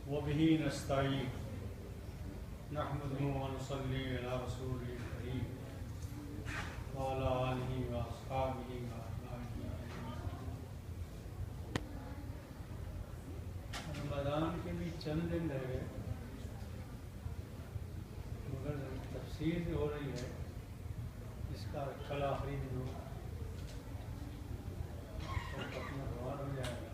وبه نستعين نحمده ونصلي على رسوله الكريم وعلى آله وأصحابه وأتباعه رمضان کے بھی چند دن رہ گئے مگر تفسیر ہو رہی ہے، اس کا کل آخری دن ہوگا اور اپنا روان ہو جائے گا۔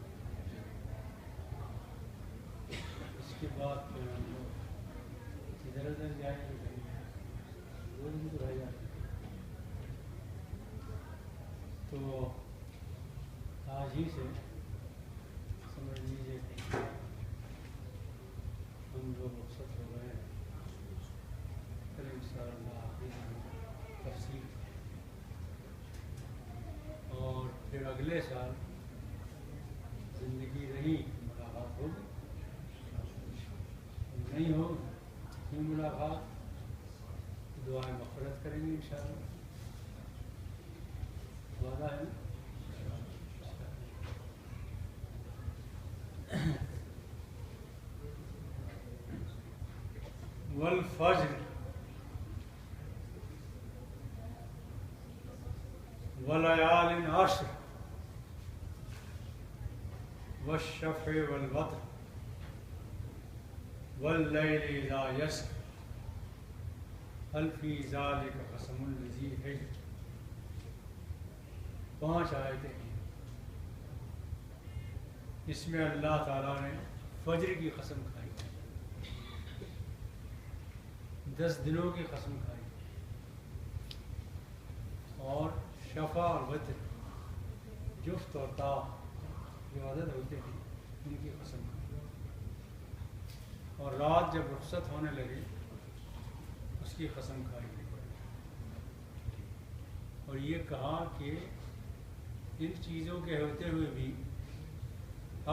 اس کے بعد پھر ہم لوگ ادھر ادھر جائیں گے، روز بھی تو رہ جاتے ہیں۔ تو آج ہی سے سمجھ لیجیے کہ ہم لوگ رخصت ہو گئے ہیں، پھر انشاءاللہ آخری دن تفسیر اور پھر اگلے سال زندگی رہی ملاقات ہوگی، نہیں ہو یہ ملاقات دعائیں مغفرت کریں گے انشاءاللہ، وعدہ ہے نا؟ والفجر وليال عشر والشفع والوتر والليل إذا يسر هل في ذلك قسم لذي حجر۔ 5 آیتیں ہیں، اس میں اللہ تعالیٰ نے فجر کی قسم کھائی، 10 دنوں کی قسم کھائی، اور شفع اور وتر جفت اور تا جو عدد ہوتے ہیں ان کی قسم کھائی، اور رات جب رخصت ہونے لگی اس کی قسم کھائی، اور یہ کہا کہ ان چیزوں کے ہوتے ہوئے بھی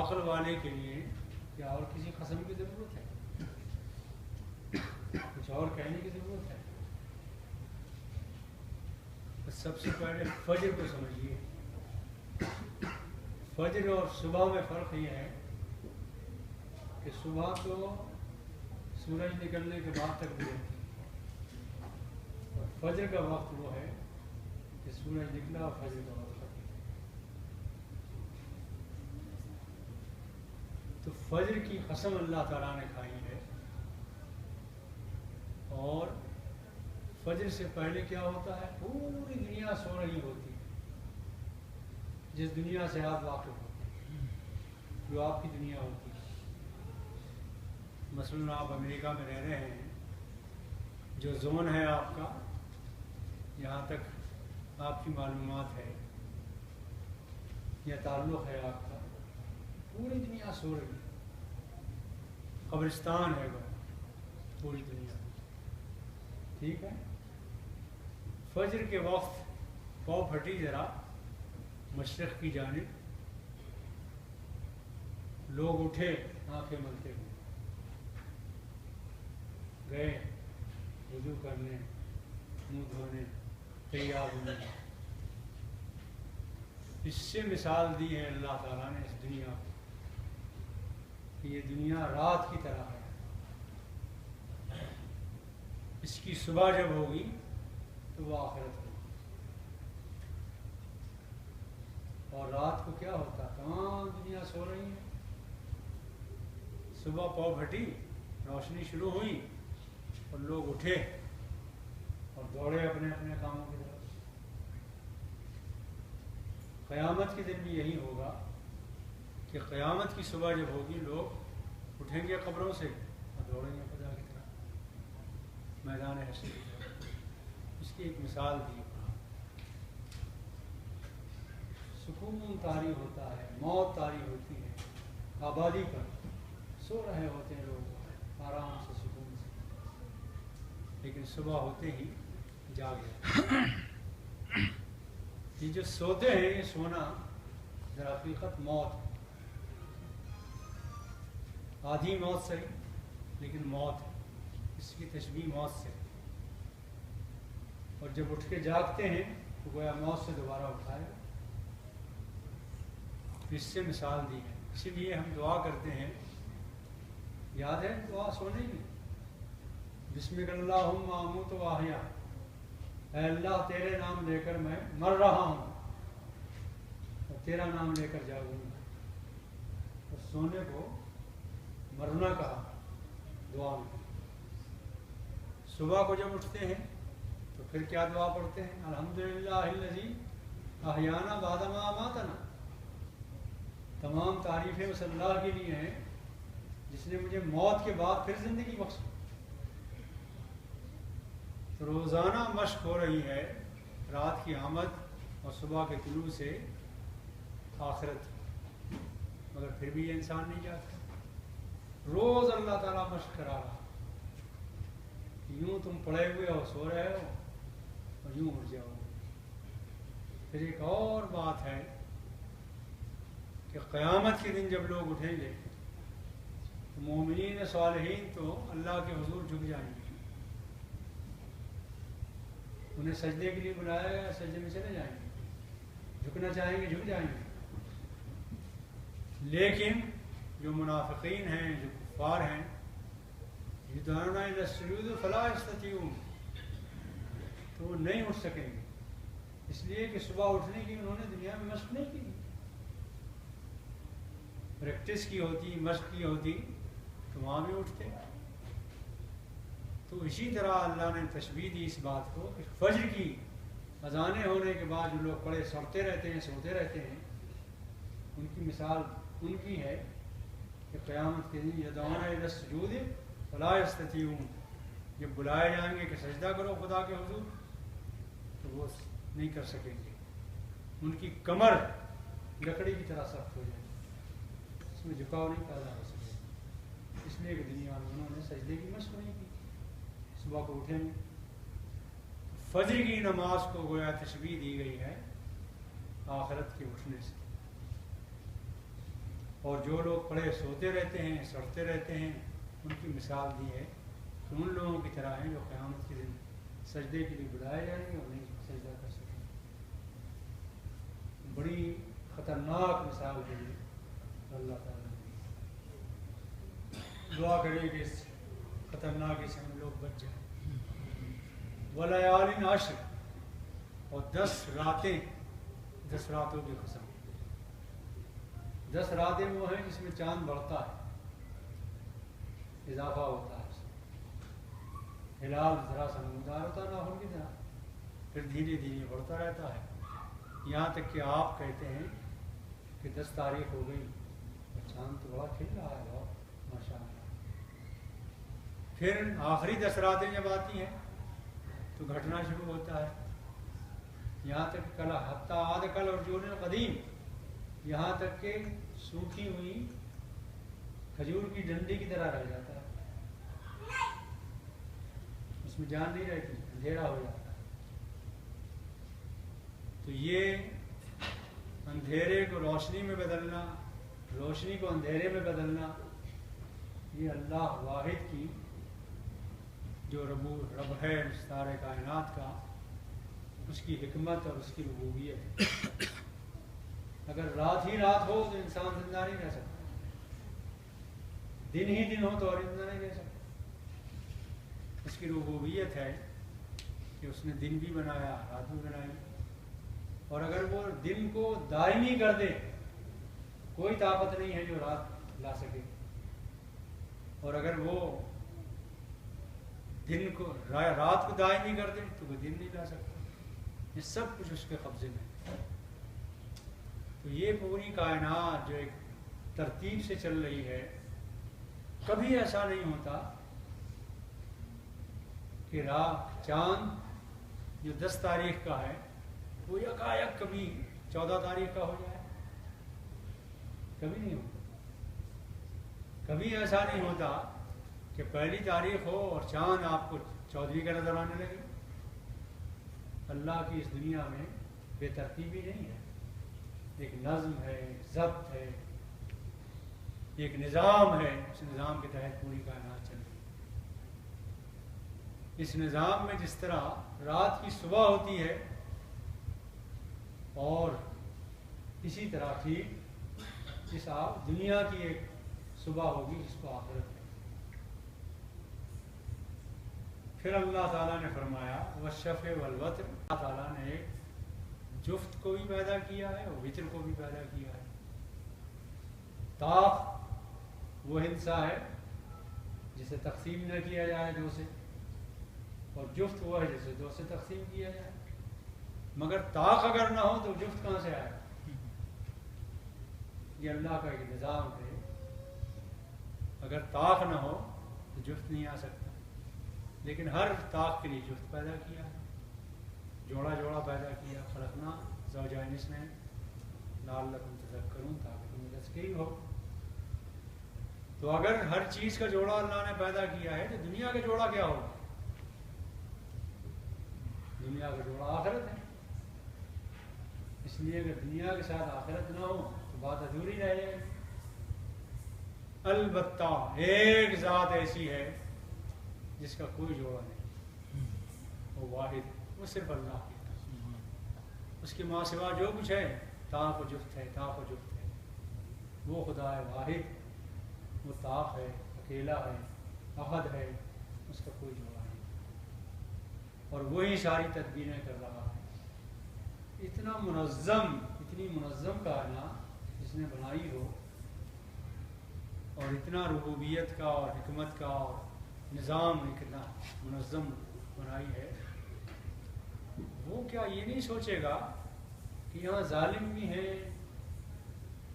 عقل والے کے لیے کیا اور کسی قسم کی ضرورت ہے؟ کچھ اور کہنے کی ضرورت ہے؟ سب سے پہلے فجر کو سمجھیے۔ فجر اور صبح میں فرق یہ ہے کہ صبح تو سورج نکلنے کے بعد تک بھی رہتی ہے، اور فجر کا وقت وہ ہے کہ سورج نکلا اور فجر کا وقت ختم۔ تو فجر کی قسم اللہ تعالیٰ نے کھائی ہے، اور فجر سے پہلے کیا ہوتا ہے؟ پوری دنیا سو رہی ہوتی ہے، جس دنیا سے آپ واقف ہوتے ہیں، جو آپ کی دنیا ہوتی ہے۔ مثلاً آپ امریکہ میں رہ رہے ہیں، جو زون ہے آپ کا، یہاں تک آپ کی معلومات ہے یا تعلق ہے آپ کا، پوری دنیا سو رہی ہے، قبرستان ہے وہ پوری دنیا، ٹھیک ہے؟ فجر کے وقت پاؤ پھٹی ذرا مشرق کی جانب، لوگ اٹھے آنکھیں ملتے ہوئے، گئے وضو کرنے، منہ دھونے، تیار ہونے۔ اس سے مثال دی ہے اللہ تعالیٰ نے اس دنیا کو کہ یہ دنیا رات کی طرح ہے، اس کی صبح جب ہوگی تو وہ آخرت ہوگی۔ اور رات کو کیا ہوتا؟ تمام دنیا سو رہی ہے، صبح پاؤ پھٹی، روشنی شروع ہوئی اور لوگ اٹھے اور دوڑے اپنے اپنے کاموں کی طرف۔ قیامت کے دن بھی یہی ہوگا کہ قیامت کی صبح جب ہوگی لوگ اٹھیں گے قبروں سے اور دوڑیں گے خدا کی طرف میدان حشر کی طرف۔ اس کی ایک مثال دی، سکون طاری ہوتا ہے، موت طاری ہوتی ہے آبادی پر، سو رہے ہوتے ہیں لوگ آرام سے سکون سے، لیکن صبح ہوتے ہی جاگ جاتے ہیں۔ یہ جو سوتے ہیں یہ سونا در حقیقت موت ہے، آدھی موت صحیح لیکن موت ہے، اس کی تشبیہ موت سے، اور جب اٹھ کے جاگتے ہیں تو گویا موت سے دوبارہ اٹھائے گا۔ اس سے مثال دی ہے، اسی لیے ہم دعا کرتے ہیں یاد ہے دعا سونے کی؟ بسمک اللہم اموت و احیا، اے اللہ تیرے نام لے کر میں مر رہا ہوں اور تیرا نام لے کر جاؤں گا. اور سونے کو مرنا کہا دعا میں. صبح کو جب اٹھتے ہیں تو پھر کیا دعا پڑھتے ہیں؟ الحمدللہ الذی احیانا بعد ما اماتنا. تمام تعریفیں اس اللہ کے لیے ہیں جس نے مجھے موت کے بعد پھر زندگی بخشی. تو روزانہ مشق ہو رہی ہے رات کی آمد اور صبح کے طلوع سے آخرت، مگر پھر بھی یہ انسان نہیں جاتا. روز اللہ تعالیٰ مشق کرا رہا. یوں تم پڑے ہوئے ہو، سو رہے ہو اور یوں اٹھ جاؤ. پھر ایک اور بات ہے کہ قیامت کے دن جب لوگ اٹھیں گے تو مومنین صالحین تو اللہ کے حضور جھک جائیں گے. انہیں سجدے کے لیے بلایا گیا، سجدے میں چلے جائیں گے. جھکنا چاہیں گے جھک جائیں گے. لیکن جو منافقین ہیں، جو کفار ہیں، یدعون الی السجود فلا یستطیعون، تو وہ نہیں اٹھ سکیں گے، اس لیے کہ صبح اٹھنے کی انہوں نے دنیا میں مشق نہیں کی. پریکٹس کی ہوتی، مشق کی ہوتی تو وہاں بھی اٹھتے. تو اسی طرح اللہ نے تشبیہ دی اس بات کو کہ فجر کی اذانیں ہونے کے بعد جو لوگ پڑے سڑتے رہتے ہیں، سوتے رہتے ہیں، ان کی مثال ان کی ہے کہ قیامت کے دن یدعون الی السجود فلا یستطیعون، جب بلائے جائیں گے کہ سجدہ کرو خدا کے حضور تو وہ نہیں کر سکیں گے. ان کی کمر لکڑی کی طرح سخت ہو جائے گی، اس میں جھکاؤ نہیں پیدا ہو سکے. اس لیے کہ دنیا میں انہوں نے سجدے کی مشق نہیں کی. صبح کو اٹھیں گے. فجر کی نماز کو گویا تشبیہ دی گئی ہے آخرت کے اٹھنے سے. اور جو لوگ پڑے سوتے رہتے ہیں، سڑتے رہتے ہیں، ان کی مثال دی ہے کہ ان لوگوں کی طرح ہیں جو قیامت کے دن سجدے کے لیے بلائے جائیں گے اور نہیں سجدہ کر سکیں گے. بڑی خطرناک مثال ہے یہ اللہ تعالیٰ نے. دعا کرے کہ اس خطرناک سے ہم لوگ بچ جائیں. وَلَيَالٍ عَشْرٍ، اور 10 راتیں، 10 راتوں کی قسم. 10 راتیں وہ ہیں جس میں چاند بڑھتا ہے، اضافہ ہوتا ہے، ہلال ذرا سا نمودار ہوتا ہے ناخن کی طرح، پھر دھیرے دھیرے بڑھتا رہتا ہے یہاں تک کہ آپ کہتے ہیں کہ 10 تاریخ ہو گئی اور چاند تو بڑا کھل رہا ہے بہت ماشاء اللہ. پھر آخری 10 راتیں جب آتی ہیں تو گھٹنا شروع ہوتا ہے، یہاں تک کل حتی عاد کل ارجون قدیم، یہاں تک کہ سوکھی ہوئی کھجور کی ڈنڈی کی طرح رہ جاتا ہے، اس میں جان نہیں رہتی، اندھیرا ہو جاتا ہے. تو یہ اندھیرے کو روشنی میں بدلنا، روشنی کو اندھیرے میں بدلنا، یہ اللہ واحد کی جو رب ہے سارے کائنات کا، اس کی حکمت اور اس کی ربوبیت. اگر رات ہی رات ہو تو انسان زندہ نہیں رہ سکتا، دن ہی دن ہو تو اور زندہ نہیں رہ سکتا. اس کی ربوبیت ہے کہ اس نے دن بھی بنایا، رات بھی بنائی. اور اگر وہ دن کو دائمی کر دے، کوئی طاقت نہیں ہے جو رات لا سکے. اور اگر وہ دن کو رات کو دائمی کر دے تو وہ دن نہیں لا سکتا. یہ سب کچھ اس کے قبضے میں. تو یہ پوری کائنات جو ایک ترتیب سے چل رہی ہے، کبھی ایسا نہیں ہوتا کہ چاند جو 10 تاریخ کا ہے وہ یکایک کبھی 14 تاریخ کا ہو جائے. کبھی نہیں ہوتا. کبھی ایسا نہیں ہوتا کہ پہلی تاریخ ہو اور چاند آپ کو 14ویں کا نظر آنے لگے. اللہ کی اس دنیا میں بے ترتیبی نہیں ہے، ایک نظم ہے، ضبط ہے، ایک نظام ہے. اس نظام کے تحت پوری کائنات چل رہی ہے. اس نظام میں جس طرح رات کی صبح ہوتی ہے اور اسی طرح ٹھیک اس دنیا کی ایک صبح ہوگی جس کو آخرت ہے. پھر اللہ تعالیٰ نے فرمایا والشفع والوتر، اللہ تعالیٰ نے ایک جفت کو بھی پیدا کیا ہے اور وطر کو بھی پیدا کیا ہے۔ طاق وہ ہندسہ ہے جسے تقسیم نہ کیا جائے دو سے، اور جفت وہ ہے جسے دو سے تقسیم کیا جائے۔ مگر طاق اگر نہ ہو تو جفت کہاں سے آئے؟ یہ اللہ کا ایک نظام ہے، اگر طاق نہ ہو تو جفت نہیں آ سکتا، لیکن ہر طاق کے لیے جفت پیدا کیا ہے، جوڑا جوڑا پیدا کیا۔ خلقنا زوجین اثنین لعلکم تذکرون، تاکہ تمہیں تذکری ہو۔ تو اگر ہر چیز کا جوڑا اللہ نے پیدا کیا ہے تو دنیا کا جوڑا کیا ہوگا؟ دنیا کا جوڑا آخرت ہے۔ اس لیے اگر دنیا کے ساتھ آخرت نہ ہو تو بات ادھوری رہ جائے۔ البتہ ایک ذات ایسی ہے جس کا کوئی جوڑا نہیں، وہ واحد، وہ صرف اللہ کی ہے۔ اس کے ماں سوا جو کچھ ہے طاق و جفت ہے، طاق و جفت ہے۔ وہ خدا ہے واحد، وہ طاق ہے، اکیلا ہے، احد ہے، اس کا کوئی جوڑا نہیں، اور وہی ساری تدبیریں کر رہا ہے۔ اتنا منظم، اتنی منظم کائنات جس نے بنائی ہو، اور اتنا ربوبیت کا اور حکمت کا اور نظام اتنا منظم بنائی ہے، وہ کیا یہ نہیں سوچے گا کہ یہاں ظالم بھی ہیں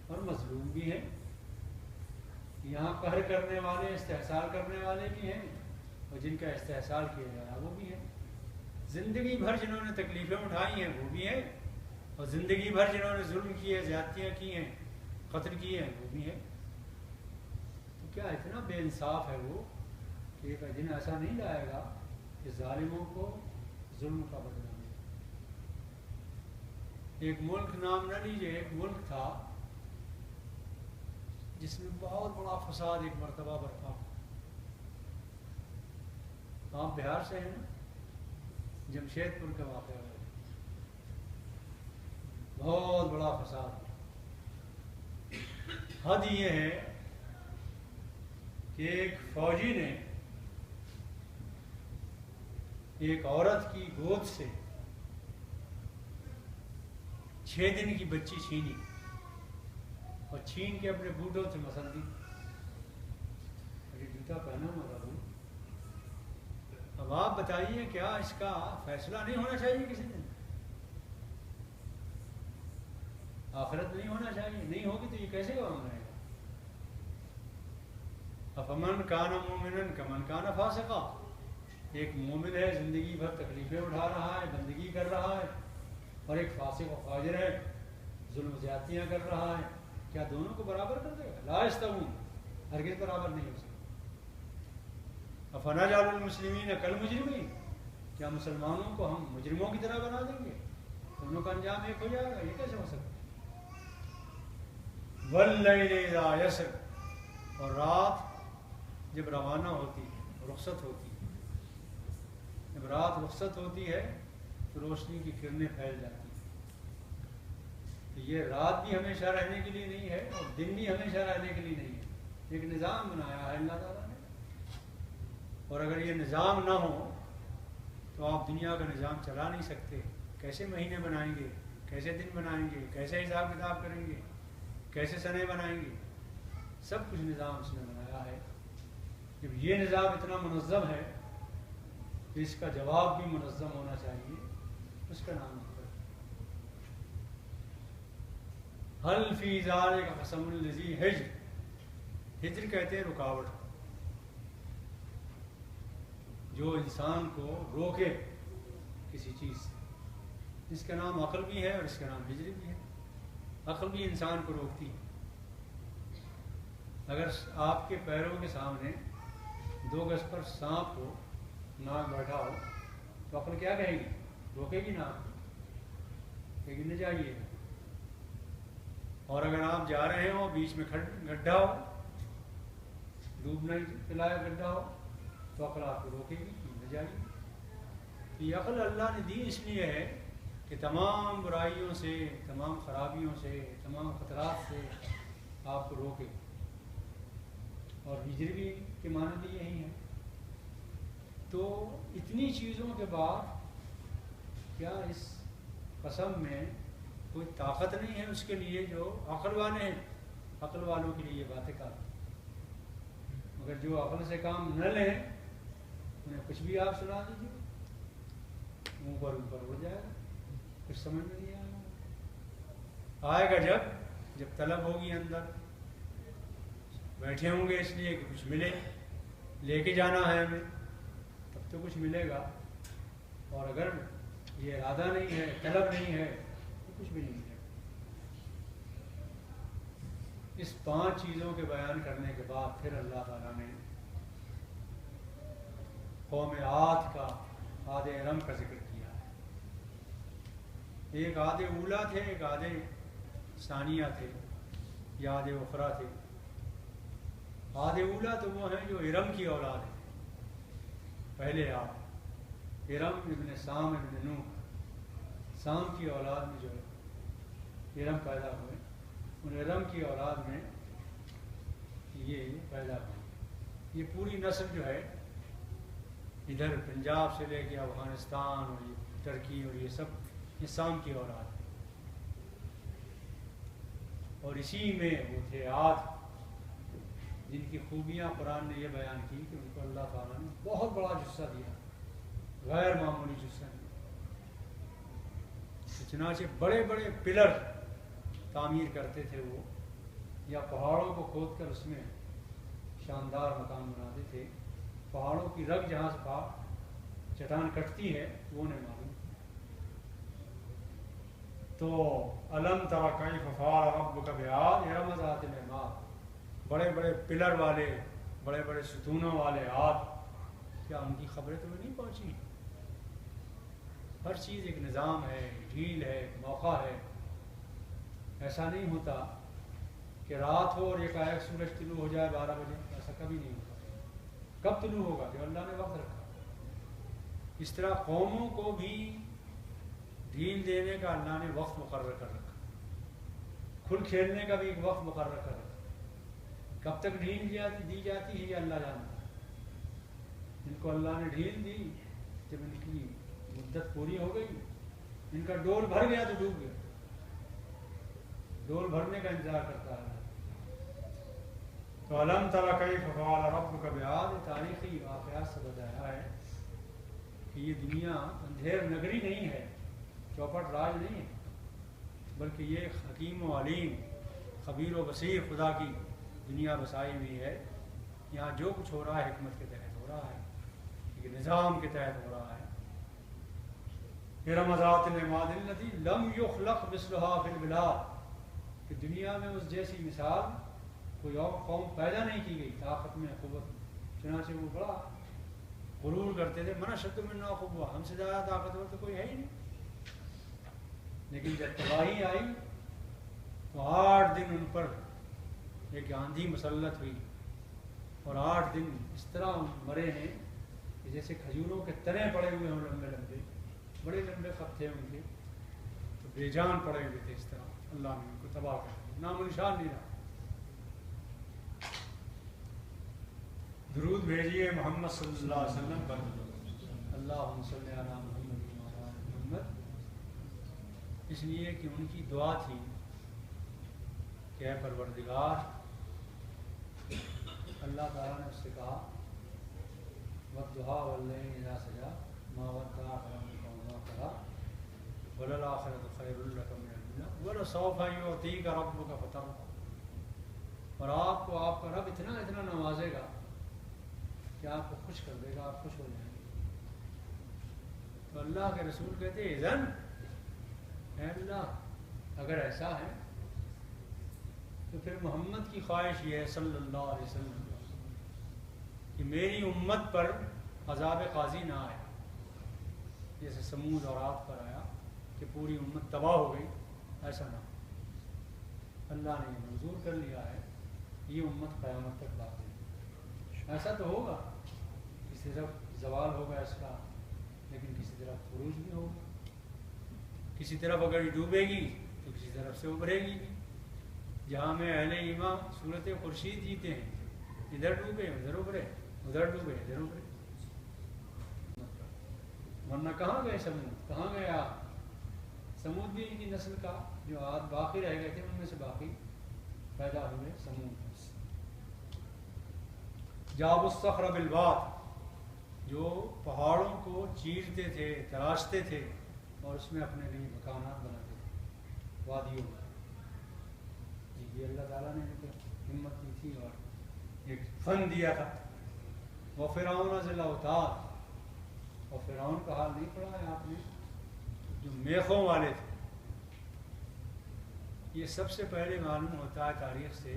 اور مظلوم بھی ہیں، یہاں قہر کرنے والے، استحصال کرنے والے بھی ہیں، اور جن کا استحصال کیا جا رہا وہ بھی ہیں، زندگی بھر جنہوں نے تکلیفیں اٹھائی ہیں وہ بھی ہیں، اور زندگی بھر جنہوں نے ظلم کیے، زیادتیاں کی ہیں، قتل کیے ہیں وہ بھی ہیں۔ تو کیا اتنا بے انصاف ہے وہ کہ ایک دن ایسا نہیں لائے گا کہ ظالموں کو ظلم کا بدلہ ملے۔ ایک ملک نام نہ لیجیے، ایک ملک تھا جس میں بہت بڑا فساد ایک مرتبہ برپا ہوا۔ آپ بہار سے ہیں نا، جمشید پور کا واقعہ ہے، بہت بڑا فساد۔ حد یہ ہے کہ ایک فوجی نے ایک عورت کی گود سے 6 دن کی بچی چھینی اور چھین کے اپنے بوٹوں سے مسل دی۔ جوتا پہنا ہوا تھا۔ اب آپ بتائیے کیا اس کا فیصلہ نہیں ہونا چاہیے کسی دن؟ آخرت نہیں ہونا چاہیے؟ نہیں ہوگی تو یہ کیسے کام رہے گا؟ افمن کان مومنا کمن کان فاسقا، ایک مومن ہے زندگی بھر تکلیفیں اٹھا رہا ہے، بندگی کر رہا ہے، اور ایک فاسق و فاجر ہے، ظلم و زیادتیاں کر رہا ہے، کیا دونوں کو برابر کر دے گا؟ لا یستوون، ہرگز برابر نہیں ہو سکتا۔ افنجعل المسلمین کالمجرمین، کیا مسلمانوں کو ہم مجرموں کی طرح بنا دیں گے؟ دونوں کا انجام ایک ہو جائے گا؟ یہ کیسے ہو سکتا ہے؟ واللیل اذا یسر، اور رات جب روانہ ہوتی ہے، رخصت ہوتی ہے، جب رات رخصت ہوتی ہے تو روشنی کی کرنیں پھیل جاتی ہیں۔ تو یہ رات بھی ہمیشہ رہنے کے لیے نہیں ہے اور دن بھی ہمیشہ رہنے کے لیے نہیں ہے، ایک نظام بنایا ہے اللہ تعالیٰ نے، اور اگر یہ نظام نہ ہو تو آپ دنیا کا نظام چلا نہیں سکتے۔ کیسے مہینے بنائیں گے، کیسے دن بنائیں گے، کیسے حساب کتاب کریں گے، کیسے سنے بنائیں گے؟ سب کچھ نظام اس نے بنایا ہے۔ جب یہ نظام اتنا منظم ہے تو اس کا جواب بھی منظم ہونا چاہیے، اس کا نام ہے حل فی ذالک قسم الذی حجر۔ ہجر کہتے ہیں رکاوٹ، جو انسان کو روکے کسی چیز سے۔ اس کا نام عقل بھی ہے اور اس کا نام ہجر بھی ہے۔ عقل بھی انسان کو روکتی ہے۔ اگر آپ کے پیروں کے سامنے 2 گز پر سانپ ہو، ناک بیٹھا ہو، تو عقل کیا کہے گی؟ روکے گی نا، کہے گی نہ جائیے۔ اور اگر آپ جا رہے ہو، بیچ میں گڈھا ہو، ڈوبنا پلایا گڈھا ہو، تو عقل آپ کو روکے گی کہ نہ جائیے۔ یہ عقل اللہ نے دی اس لیے ہے کہ تمام برائیوں سے، تمام خرابیوں سے، تمام خطرات سے آپ کو روکے۔ اور ہجر بھی کے معنی بھی یہی ہے۔ تو اتنی چیزوں کے بعد کیا اس قسم میں کوئی طاقت نہیں ہے اس کے لیے جو عقل والے ہیں؟ عقل والوں کے لیے یہ باتیں کافی، مگر جو عقل سے کام نہ لیں انہیں کچھ بھی آپ سنا دیجیے، اوپر ہو جائے گا، کچھ سمجھ میں نہیں آئے گا جب طلب ہوگی اندر، بیٹھے ہوں گے اس لیے کہ کچھ ملے، لے کے جانا ہے ہمیں، تب تو کچھ ملے گا، اور اگر یہ ارادہ نہیں ہے، طلب نہیں ہے تو کچھ بھی نہیں ملے گا۔ اس 5 چیزوں کے بیان کرنے کے بعد پھر اللہ تعالیٰ نے قوم عاد کا، عاد ارم کا ذکر کیا ہے۔ ایک عاد اولا تھے، ایک عاد ثانیہ تھے، یا عاد اخرى تھے۔ عاد اولا تو وہ ہیں جو ارم کی اولاد ہیں، پہلے عاد ارم ابن سام ابن نوح، سام کی اولاد میں جو ارم پیدا ہوئے، ان ارم کی اولاد میں یہ پیدا ہوئی۔ یہ پوری نسل جو ہے ادھر پنجاب سے لے کے افغانستان اور یہ ترکی اور یہ سب، یہ سام کی اولاد ہے، اور اسی میں وہ تھے عاد، جن کی خوبیاں قرآن نے یہ بیان کی کہ ان کو اللہ تعالیٰ نے بہت بڑا جثہ دیا، غیر معمولی جثہ دیا، چنانچہ بڑے بڑے پلر تعمیر کرتے تھے وہ، یا پہاڑوں کو کھود کر اس میں شاندار مکان بناتے تھے۔ پہاڑوں کی رگ جہاں سے چٹان کٹتی ہے وہ نہیں معلوم۔ تو الم تر کیف فعل ربک بعاد ارم ذات العماد، بڑے بڑے پلر والے، بڑے بڑے ستونوں والے عاد، کیا ان کی خبریں تمہیں نہیں پہنچی؟ ہر چیز ایک نظام ہے، ڈھیل ہے، موقع ہے۔ ایسا نہیں ہوتا کہ رات ہو اور ایک سورج طلوع ہو جائے 12 بجے، ایسا کبھی نہیں ہوتا۔ کب طلوع ہوگا؟ جو اللہ نے وقت رکھا۔ اس طرح قوموں کو بھی ڈھیل دینے کا اللہ نے وقت مقرر کر رکھا، کھل کھیلنے کا بھی ایک وقت مقرر کر رکھا۔ کب تک ڈھیل دی جاتی ہے یہ اللہ جانتا ہے۔ ان کو اللہ نے ڈھیل دی، جب ان کی مدت پوری ہو گئی، ان کا ڈول بھر گیا تو ڈوب گیا، ڈول بھرنے کا انتظار کرتا ہے۔ تو الم تر کیف فعل ربک بعاد، تاریخی واقعات سے بتایا ہے کہ یہ دنیا اندھیر نگری نہیں ہے، چوپٹ راج نہیں ہے، بلکہ یہ حکیم و علیم، خبیر و بصیر خدا کی دنیا بسائی ہوئی ہے۔ یہاں جو کچھ ہو رہا ہے حکمت کے تحت ہو رہا ہے، ایک نظام کے تحت ہو رہا ہے۔ ارم ذات العماد التي لم يخلق مثلها في البلاد، کہ دنیا میں اس جیسی مثال کوئی اور قوم پیدا نہیں کی گئی طاقت میں، قوت میں۔ چنانچہ وہ بڑا غرور کرتے تھے، من اشد منا قوة، ہم سے زیادہ طاقتور تو کوئی ہے ہی نہیں۔ لیکن جب تباہی آئی تو 8 دن ان پر ایک آندھی مسلط ہوئی، اور 8 دن اس طرح مرے ہیں کہ جیسے کھجوروں کے تنے پڑے ہوئے ہوں، لمبے لمبے، بڑے لمبے خط تھے ان کے، تو بے جان پڑے ہوئے تھے۔ اس طرح اللہ نے ان کو تباہ کر دیا، نام و نشان نہیں رہا۔ درود بھیجیے محمد صلی اللہ علیہ وسلم پر، اللہم صلی علی محمد و علی محمد، اس لیے کہ ان کی دعا تھی کہ اے پروردگار، اللہ تعالیٰ نے اس سے کہا وَالضُّحَىٰ وَاللَّيْلِ إِذَا سَجَىٰ مَا وَدَّعَكَ رَبُّكَ وَمَا قَلَىٰ وَلَلْآخِرَةُ خَيْرٌ لَكَ مِنَ الْأُولَىٰ وَلَسَوْفَ يُعْطِيكَ رَبُّكَ فَتَرْضَىٰ، اور آپ کو آپ کا رب اتنا اتنا نوازے گا کہ آپ کو خوش کر دے گا، آپ خوش ہو جائیں گے۔ تو اللہ کے رسول کہتے ہیں اذن، اے اللہ اگر ایسا ہے تو پھر محمد کی خواہش یہ ہے صلی اللہ علیہ وسلم کہ میری امت پر عذاب قاضی نہ آئے، جیسے سمود اور عاد پر آیا کہ پوری امت تباہ ہو گئی، ایسا نہ ہو۔ اللہ نے یہ منظور کر لیا ہے، یہ امت قیامت تک باقی ہے۔ ایسا تو ہوگا، کسی طرف زوال ہوگا اس کا، لیکن کسی طرف عروج بھی ہوگا، کسی طرف اگر یہ ڈوبے گی تو کسی طرف سے ابھرے گی بھی۔ جہاں میں اہل ایمان صورت خورشید جیتے ہیں، ادھر ڈوبے ادھر ابھرے، ادھر ڈوبے ادھر ابھرے۔ ورنہ کہاں گئے سمود، کہاں گئے آپ؟ سمود بھی ان کی نسل کا جو آج باقی رہ گئے تھے ان میں سے باقی پیدا ہوئے سمود۔ جاب الصخر بالواد، جو پہاڑوں کو چیرتے تھے، تراشتے تھے اور اس میں اپنے لیے مکانات بناتے تھے وادیوں میں۔ یہ اللہ تعالیٰ نے ان کو ہمت دی تھی اور ایک فن دیا تھا۔ وہ فرعون ذی الاوتاد، اور فرعون کا حال نہیں پڑھا ہے آپ نے، جو میخوں والے تھے۔ یہ سب سے پہلے معلوم ہوتا ہے تاریخ سے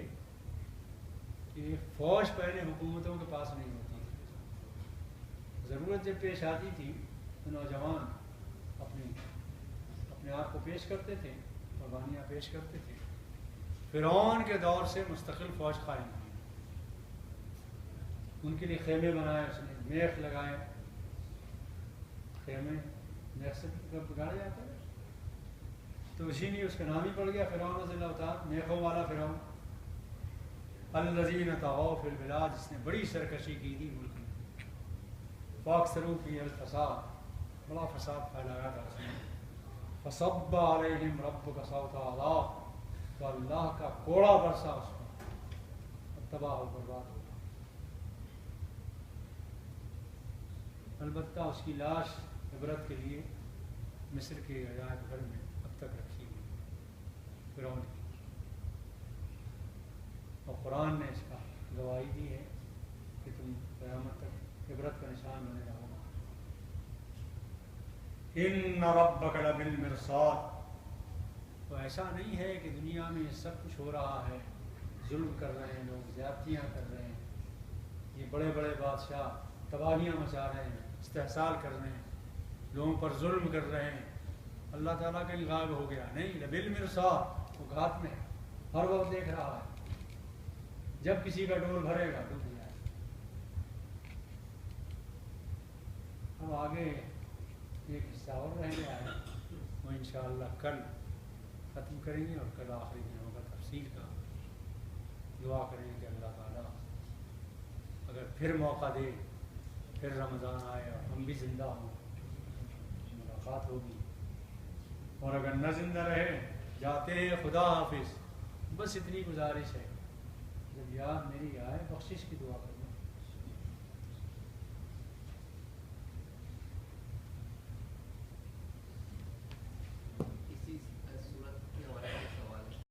کہ فوج پہلے حکومتوں کے پاس نہیں ہوتی تھی۔ ضرورت جب پیش آتی تھی تو نوجوان اپنے آپ کو پیش کرتے تھے، قربانیاں پیش کرتے تھے۔ فرعون کے دور سے مستقل فوج قائم ہوئی، ان کے لیے خیمے بنائے، اس نے میخ لگائے۔ خیمے میخ سے بگاڑا جاتا ہے تو اسی لیے اس کا نام ہی پڑ گیا فرعون ذی الاوتاد، میخوں والا فرعون۔ الذین طغوا فی البلاد، جس نے بڑی سرکشی کی تھی ملک میں۔ فاکثروا فیہا الفساد، بڑا فساد پھیلایا تھا اس نے۔ فصب علیہم ربک صوت عذاب، تو اللہ کا کوڑا برسا اس پر، تباہ و برباد ہو گیا۔ البتہ اس کی لاش عبرت کے لیے مصر کے عجائب گھر میں اب تک رکھی ہوئی فرعون کی، اور قرآن نے اس کا گواہی دی ہے کہ تم قیامت تک عبرت کا نشان بنے رہو گا۔ ان ربک لبالمرصاد، تو ایسا نہیں ہے کہ دنیا میں سب کچھ ہو رہا ہے، ظلم کر رہے ہیں لوگ، زیادتیاں کر رہے ہیں، یہ بڑے بڑے بادشاہ تباہیاں مچا رہے ہیں، استحصال کر رہے ہیں، لوگوں پر ظلم کر رہے ہیں، اللہ تعالیٰ کا غائب ہو گیا؟ نہیں، لبالمرصاد، وہ گھات میں ہر وقت دیکھ رہا ہے، جب کسی کا ڈول بھرے گا ڈوب جائے۔ اب آگے ایک حصہ اور رہ گیا ہے، وہ انشاءاللہ کل ختم کریں گے، اور کل آخری دن ہوگا تفصیل کا۔ دعا کریں کہ اللہ تعالیٰ اگر پھر موقع دے، پھر رمضان آئے اور ہم بھی زندہ ہوں، ملاقات ہوگی، اور اگر نہ زندہ رہے جاتے ہیں خدا حافظ۔ بس اتنی گزارش ہے، جب یاد میری آئے بخشش کی دعا کریں۔